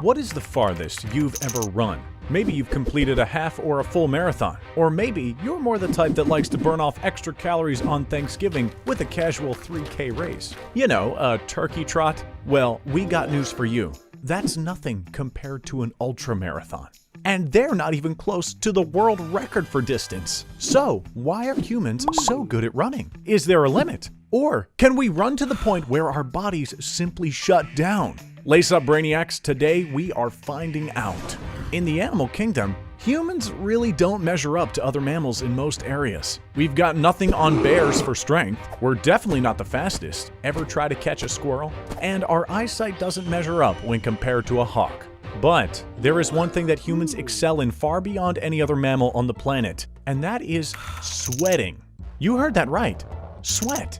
What is the farthest you've ever run? Maybe you've completed a half or a full marathon. Or maybe you're more the type that likes to burn off extra calories on Thanksgiving with a casual 3K race. You know, a turkey trot? Well, we got news for you. That's nothing compared to an ultramarathon. And they're not even close to the world record for distance. So, why are humans so good at running? Is there a limit? Or can we run to the point where our bodies simply shut down? Lace up, Brainiacs. Today we are finding out. In the animal kingdom, humans really don't measure up to other mammals in most areas. We've got nothing on bears for strength. We're definitely not the fastest. Ever try to catch a squirrel? And our eyesight doesn't measure up when compared to a hawk. But there is one thing that humans excel in far beyond any other mammal on the planet, and that is sweating. You heard that right. Sweat.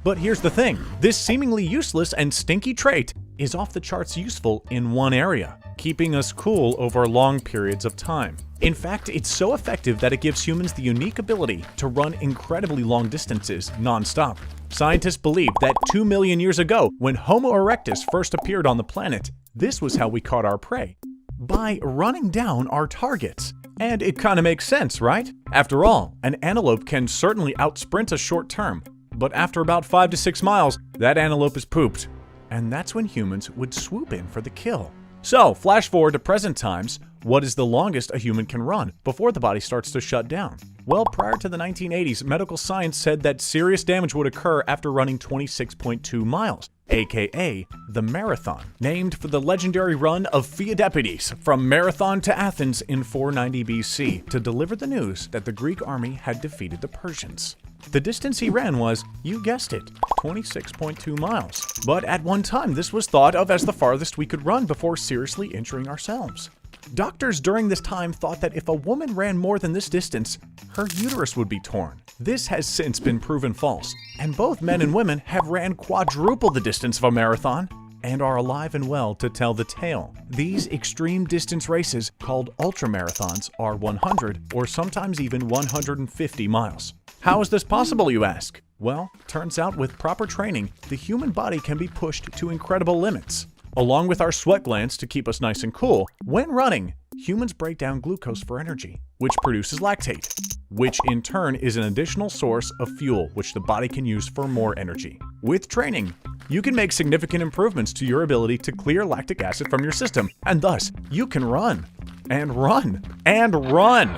But here's the thing. This seemingly useless and stinky trait is off the charts useful in one area, keeping us cool over long periods of time. In fact, it's so effective that it gives humans the unique ability to run incredibly long distances non-stop. Scientists believe that 2 million years ago, when Homo erectus first appeared on the planet, this was how we caught our prey. By running down our targets. And it kinda makes sense, right? After all, an antelope can certainly outsprint us short term, but after about 5 to 6 miles, that antelope is pooped. And that's when humans would swoop in for the kill. So, flash forward to present times, what is the longest a human can run before the body starts to shut down? Well, prior to the 1980s, medical science said that serious damage would occur after running 26.2 miles, aka the marathon, named for the legendary run of Pheidippides from Marathon to Athens in 490 BC to deliver the news that the Greek army had defeated the Persians. The distance he ran was, you guessed it, 26.2 miles. But at one time, this was thought of as the farthest we could run before seriously injuring ourselves. Doctors during this time thought that if a woman ran more than this distance, her uterus would be torn. This has since been proven false, and both men and women have ran quadruple the distance of a marathon and are alive and well to tell the tale. These extreme distance races, called ultramarathons, are 100 or sometimes even 150 miles. How is this possible, you ask? Well, turns out with proper training, the human body can be pushed to incredible limits. Along with our sweat glands to keep us nice and cool, when running, humans break down glucose for energy, which produces lactate, which in turn is an additional source of fuel which the body can use for more energy. With training, you can make significant improvements to your ability to clear lactic acid from your system, and thus, you can run, and run, and run.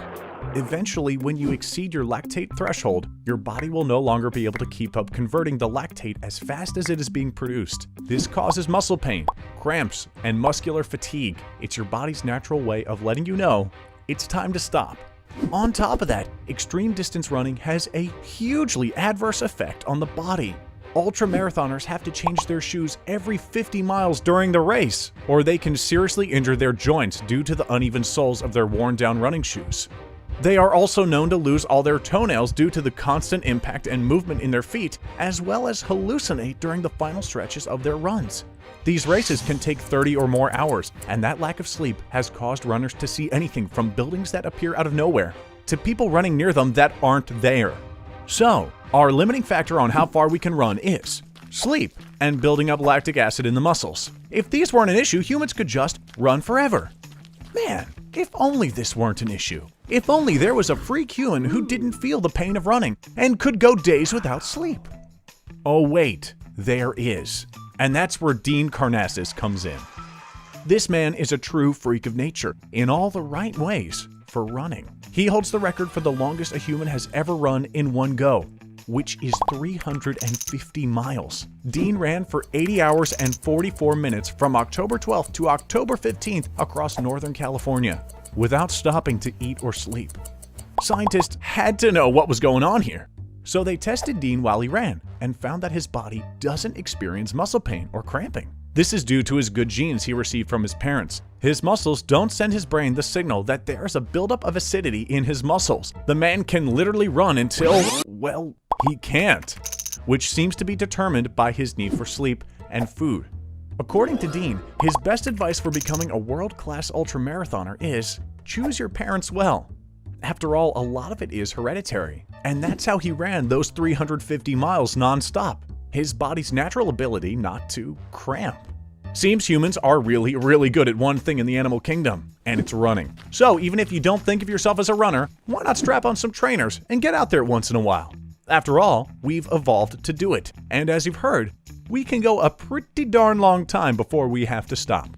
Eventually, when you exceed your lactate threshold, your body will no longer be able to keep up converting the lactate as fast as it is being produced. This causes muscle pain, cramps, and muscular fatigue. It's your body's natural way of letting you know it's time to stop. On top of that, extreme distance running has a hugely adverse effect on the body. Ultramarathoners have to change their shoes every 50 miles during the race, or they can seriously injure their joints due to the uneven soles of their worn-down running shoes. They are also known to lose all their toenails due to the constant impact and movement in their feet, as well as hallucinate during the final stretches of their runs. These races can take 30 or more hours, and that lack of sleep has caused runners to see anything from buildings that appear out of nowhere to people running near them that aren't there. So, our limiting factor on how far we can run is sleep and building up lactic acid in the muscles. If these weren't an issue, humans could just run forever. Man, if only this weren't an issue. If only there was a freak human who didn't feel the pain of running and could go days without sleep. Oh wait, there is. And that's where Dean Karnazes comes in. This man is a true freak of nature in all the right ways for running. He holds the record for the longest a human has ever run in one go, which is 350 miles. Dean ran for 80 hours and 44 minutes from October 12th to October 15th across Northern California, without stopping to eat or sleep. Scientists had to know what was going on here. So they tested Dean while he ran and found that his body doesn't experience muscle pain or cramping. This is due to his good genes he received from his parents. His muscles don't send his brain the signal that there's a buildup of acidity in his muscles. The man can literally run until, well, he can't, which seems to be determined by his need for sleep and food. According to Dean, his best advice for becoming a world-class ultramarathoner is choose your parents well. After all, a lot of it is hereditary, and that's how he ran those 350 miles non-stop. His body's natural ability not to cramp. Seems humans are really, really good at one thing in the animal kingdom, and it's running. So even if you don't think of yourself as a runner, why not strap on some trainers and get out there once in a while? After all, we've evolved to do it, and as you've heard, we can go a pretty darn long time before we have to stop.